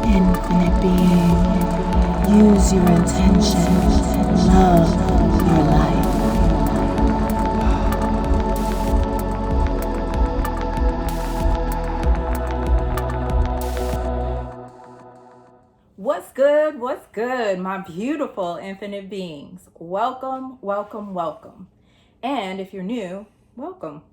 Infinite being, use your intention, love your life. What's good? What's good, my beautiful infinite beings? Welcome, welcome, welcome. And if you're new, welcome.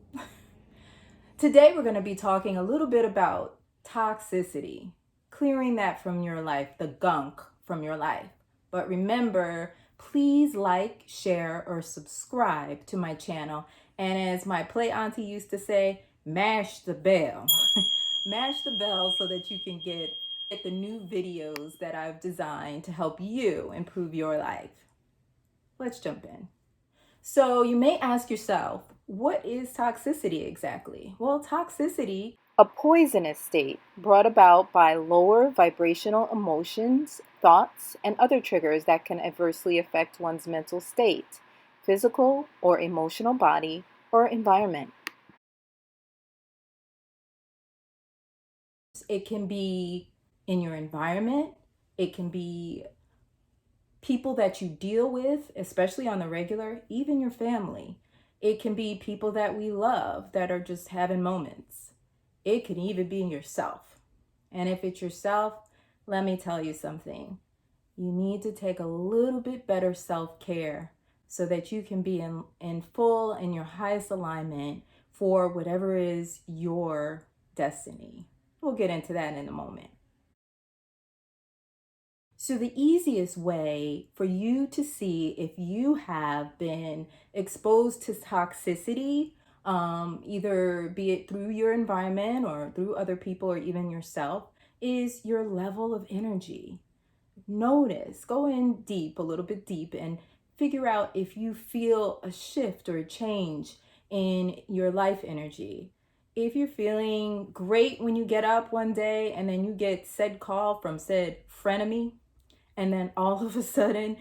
Today, we're going to be talking a little bit about toxicity, clearing that from your life, the gunk from your life. But remember, please like, share, or subscribe to my channel. And as my play auntie used to say, mash the bell. Mash the bell so that you can get the new videos that I've designed to help you improve your life. Let's jump in. So you may ask yourself, what is toxicity exactly? Well, toxicity, a poisonous state brought about by lower vibrational emotions, thoughts, and other triggers that can adversely affect one's mental state, physical or emotional body, or environment. It can be in your environment, it can be people that you deal with, especially on the regular, even your family. It can be people that we love that are just having moments. It can even be yourself. And if it's yourself, let me tell you something. You need to take a little bit better self-care so that you can be in full and your highest alignment for whatever is your destiny. We'll get into that in a moment. So the easiest way for you to see if you have been exposed to toxicity, either be it through your environment or through other people or even yourself, is your level of energy. Notice, go in deep, a little bit deep, and figure out if you feel a shift or a change in your life energy. If you're feeling great when you get up one day and then you get said call from said frenemy, and then all of a sudden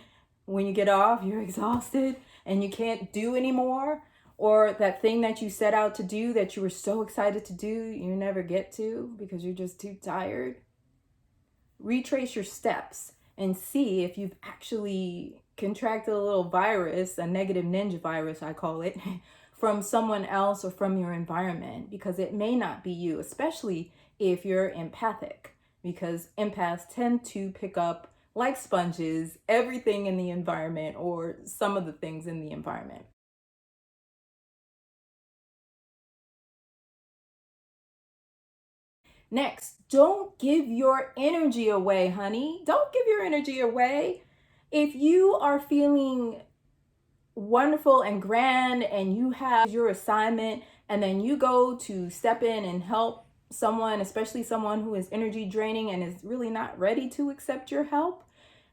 when you get off you're exhausted and you can't do anymore, or that thing that you set out to do that you were so excited to do you never get to because you're just too tired, retrace your steps and see if you've actually contracted a little virus, a negative ninja virus I call it, from someone else or from your environment, because it may not be you, especially if you're empathic, because empaths tend to pick up like sponges everything in the environment or some of the things in the environment. Next, don't give your energy away, honey. Don't give your energy away. If you are feeling wonderful and grand and you have your assignment and then you go to step in and help someone, especially someone who is energy draining and is really not ready to accept your help,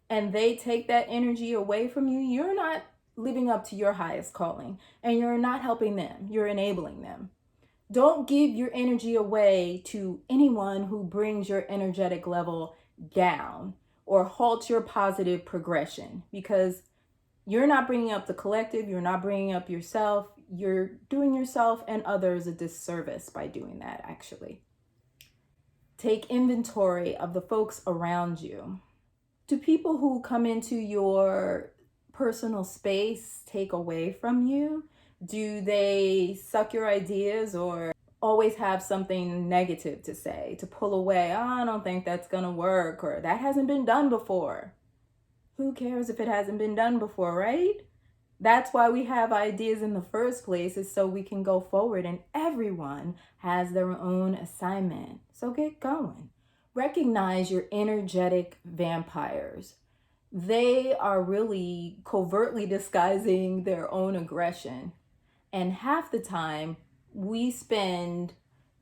and they take that energy away from you, you're not living up to your highest calling and you're not helping them, you're enabling them. Don't give your energy away to anyone who brings your energetic level down or halts your positive progression, because you're not bringing up the collective, you're not bringing up yourself, you're doing yourself and others a disservice by doing that, actually. Take inventory of the folks around you. Do people who come into your personal space take away from you? Do they suck your ideas or always have something negative to say, to pull away? Oh, I don't think that's gonna work, or that hasn't been done before. Who cares if it hasn't been done before, right? That's why we have ideas in the first place, is so we can go forward, and everyone has their own assignment. So get going. Recognize your energetic vampires. They are really covertly disguising their own aggression. And half the time we spend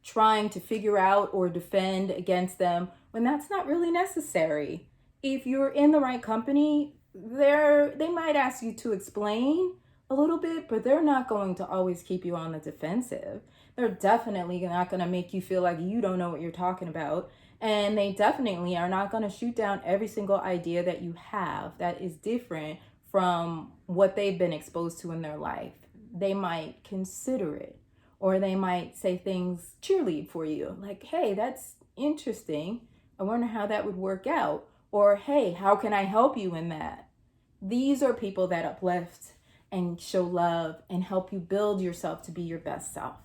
trying to figure out or defend against them when that's not really necessary. If you're in the right company, they might ask you to explain a little bit, but they're not going to always keep you on the defensive. They're definitely not going to make you feel like you don't know what you're talking about. And they definitely are not going to shoot down every single idea that you have that is different from what they've been exposed to in their life. They might consider it, or they might say things cheerlead for you, like, hey, that's interesting, I wonder how that would work out. Or, hey, how can I help you in that? These are people that uplift and show love and help you build yourself to be your best self.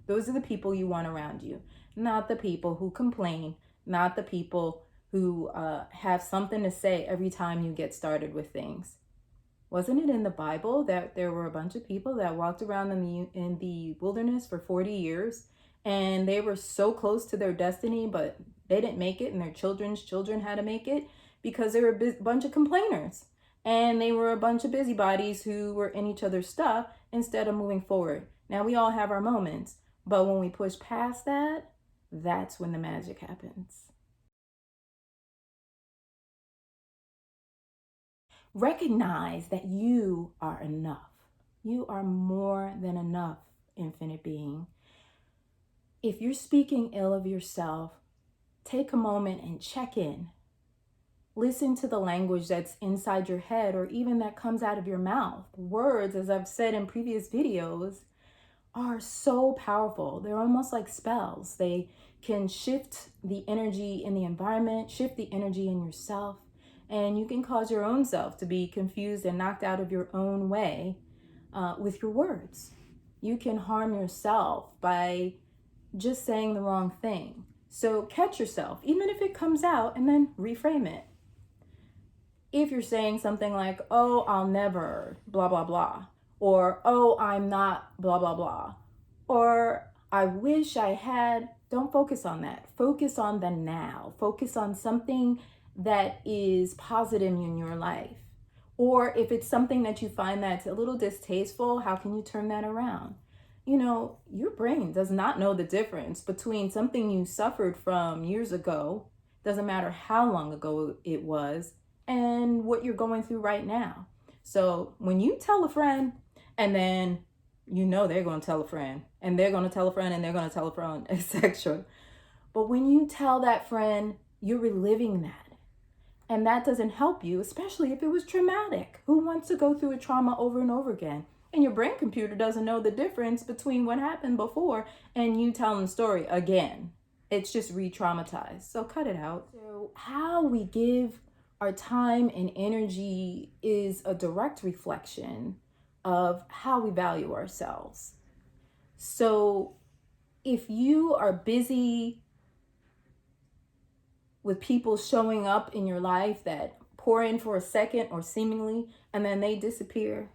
Those are the people you want around you, not the people who complain, not the people who have something to say every time you get started with things. Wasn't it in the Bible that there were a bunch of people that walked around in the wilderness for 40 years and they were so close to their destiny, but they didn't make it, and their children's children had to make it because they were a bunch of complainers and they were a bunch of busybodies who were in each other's stuff instead of moving forward. Now, we all have our moments, but when we push past that, that's when the magic happens. Recognize that you are enough. You are more than enough, infinite being. If you're speaking ill of yourself, take a moment and check in. Listen to the language that's inside your head or even that comes out of your mouth. Words, as I've said in previous videos, are so powerful. They're almost like spells. They can shift the energy in the environment, shift the energy in yourself, and you can cause your own self to be confused and knocked out of your own way with your words. You can harm yourself by just saying the wrong thing. So catch yourself, even if it comes out, and then reframe it. If you're saying something like, oh, I'll never, blah, blah, blah, or, oh, I'm not, blah, blah, blah, or I wish I had, don't focus on that. Focus on the now. Focus on something that is positive in your life. Or if it's something that you find that's a little distasteful, how can you turn that around? You know, your brain does not know the difference between something you suffered from years ago, doesn't matter how long ago it was, and what you're going through right now. So when you tell a friend, and then you know they're going to tell a friend, and they're going to tell a friend, and they're going to tell a friend, etc. But when you tell that friend, you're reliving that. And that doesn't help you, especially if it was traumatic. Who wants to go through a trauma over and over again? And your brain computer doesn't know the difference between what happened before and you telling the story again. It's just re-traumatized. So cut it out. So how we give our time and energy is a direct reflection of how we value ourselves. So if you are busy with people showing up in your life that pour in for a second or seemingly, and then they disappear,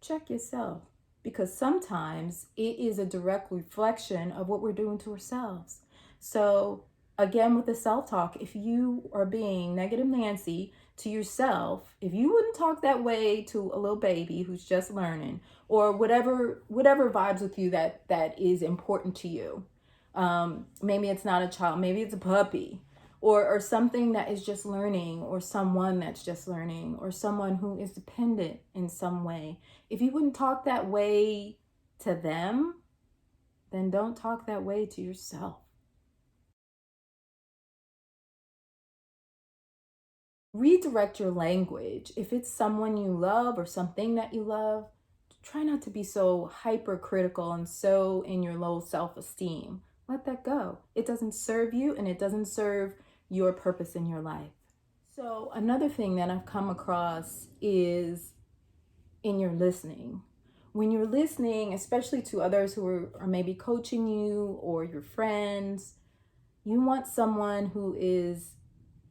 check yourself. Because sometimes it is a direct reflection of what we're doing to ourselves. So again, with the self-talk, if you are being negative Nancy to yourself, if you wouldn't talk that way to a little baby who's just learning, or whatever vibes with you that is important to you, maybe it's not a child, maybe it's a puppy, or something that is just learning, or someone that's just learning, or someone who is dependent in some way. If you wouldn't talk that way to them, then don't talk that way to yourself. Redirect your language. If it's someone you love or something that you love, try not to be so hypercritical and so in your low self-esteem. Let that go. It doesn't serve you, and it doesn't serve your purpose in your life. So another thing that I've come across is in your listening. When you're listening, especially to others who are maybe coaching you or your friends, you want someone who is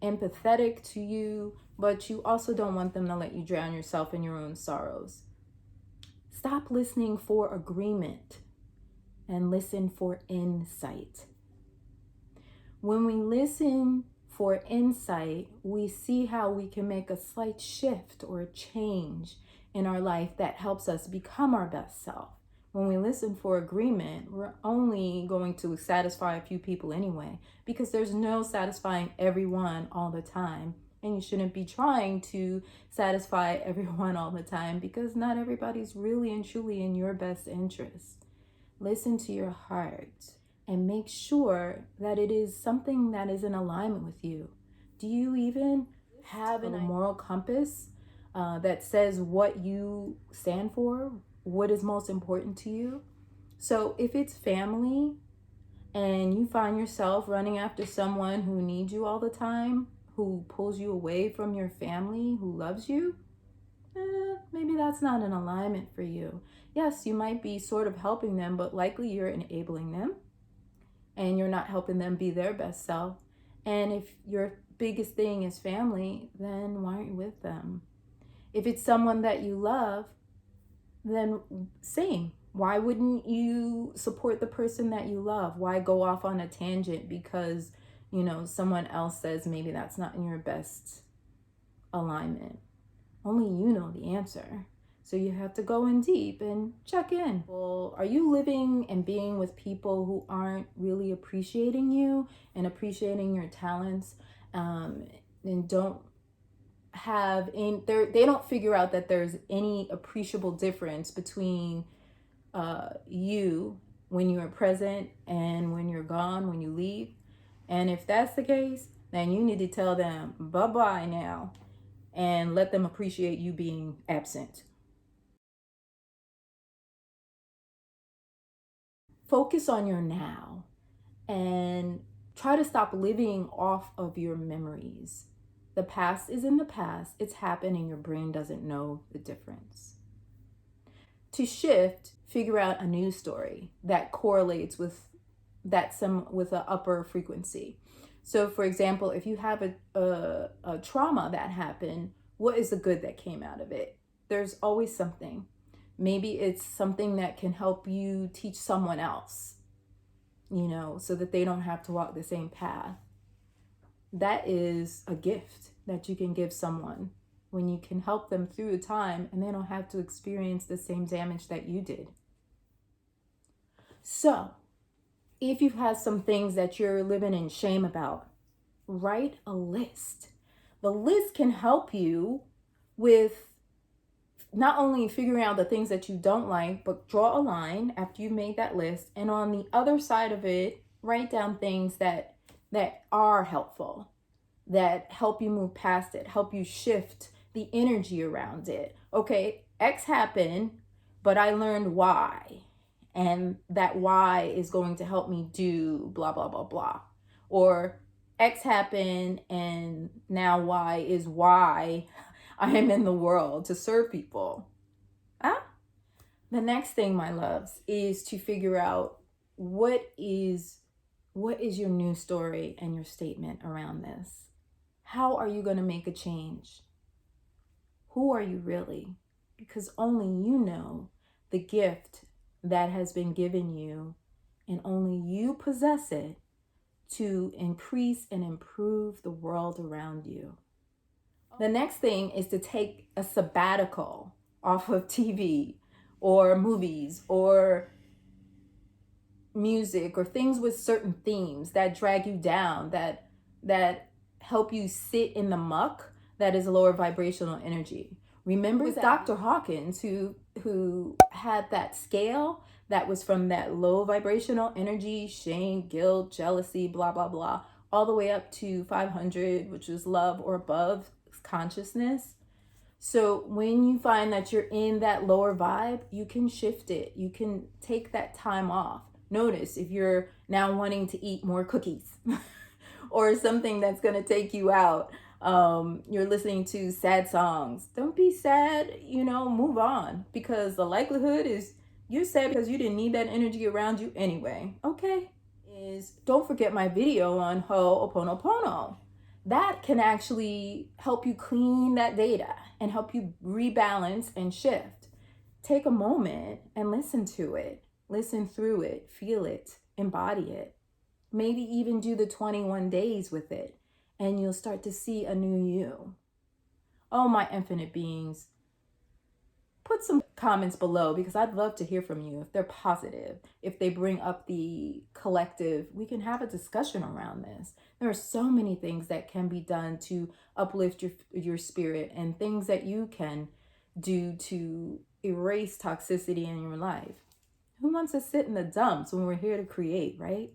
empathetic to you, but you also don't want them to let you drown yourself in your own sorrows. Stop listening for agreement and listen for insight. When we listen for insight, we see how we can make a slight shift or a change in our life that helps us become our best self. When we listen for agreement, we're only going to satisfy a few people anyway, because there's no satisfying everyone all the time. And you shouldn't be trying to satisfy everyone all the time, because not everybody's really and truly in your best interest. Listen to your heart and make sure that it is something that is in alignment with you. Do you even have a moral compass that says what you stand for, what is most important to you? So if it's family, and you find yourself running after someone who needs you all the time, who pulls you away from your family, who loves you, maybe that's not an alignment for you. Yes, you might be sort of helping them, but likely you're enabling them and you're not helping them be their best self. And if your biggest thing is family, then why aren't you with them? If it's someone that you love, then same. Why wouldn't you support the person that you love? Why go off on a tangent because, someone else says maybe that's not in your best alignment? Only you know the answer. So you have to go in deep and check in. Well, are you living and being with people who aren't really appreciating you and appreciating your talents, and don't have they don't figure out that there's any appreciable difference between you when you are present and when you're gone, when you leave? And if that's the case, then you need to tell them bye-bye now and let them appreciate you being absent. Focus on your now and try to stop living off of your memories. The past is in the past, it's happened, and your brain doesn't know the difference. To shift, figure out a news story that correlates with with an upper frequency. So, for example, if you have a trauma that happened, what is the good that came out of it? There's always something. Maybe it's something that can help you teach someone else, so that they don't have to walk the same path. That is a gift that you can give someone when you can help them through a time and they don't have to experience the same damage that you did. So, if you've had some things that you're living in shame about, write a list. The list can help you with not only figuring out the things that you don't like, but draw a line after you've made that list. And on the other side of it, write down things that are helpful, that help you move past it, help you shift the energy around it. Okay, X happened, but I learned Y. And that Y is going to help me do blah, blah, blah, blah. Or X happened and now Y is why I am in the world to serve people. The next thing, my loves, is to figure out what is your news story and your statement around this. How are you going to make a change? Who are you really? Because only you know the gift that has been given you, and only you possess it to increase and improve the world around you. The next thing is to take a sabbatical off of TV or movies or music or things with certain themes that drag you down, that help you sit in the muck that is lower vibrational energy. Remember Dr. Hawkins who had that scale that was from that low vibrational energy, shame, guilt, jealousy, blah, blah, blah, all the way up to 500, which is love or above consciousness. So when you find that you're in that lower vibe, you can shift it. You can take that time off. Notice if you're now wanting to eat more cookies or something that's going to take you out. You're listening to sad songs. Don't be sad, move on, because the likelihood is you're sad because you didn't need that energy around you anyway. Okay? Don't forget my video on Ho'oponopono. That can actually help you clean that data and help you rebalance and shift. Take a moment and listen to it. Listen through it, feel it, embody it. Maybe even do the 21 days with it, and you'll start to see a new you. Oh, my infinite beings, put some comments below because I'd love to hear from you. If they're positive, if they bring up the collective, we can have a discussion around this. There are so many things that can be done to uplift your spirit, and things that you can do to erase toxicity in your life. Who wants to sit in the dumps when we're here to create, right?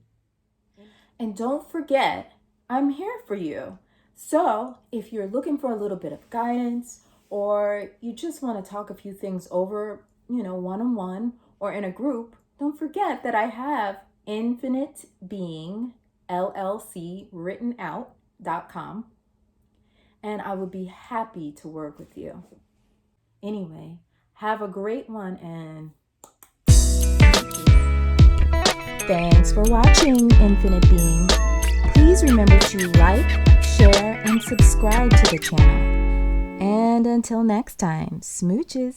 And don't forget, I'm here for you. So if you're looking for a little bit of guidance, or you just want to talk a few things over, one-on-one or in a group, don't forget that I have Infinite Being LLC written out.com, and I would be happy to work with you. Anyway, have a great one, and thanks for watching, Infinite Being. Please remember to like, share, and subscribe to the channel. And until next time, smooches.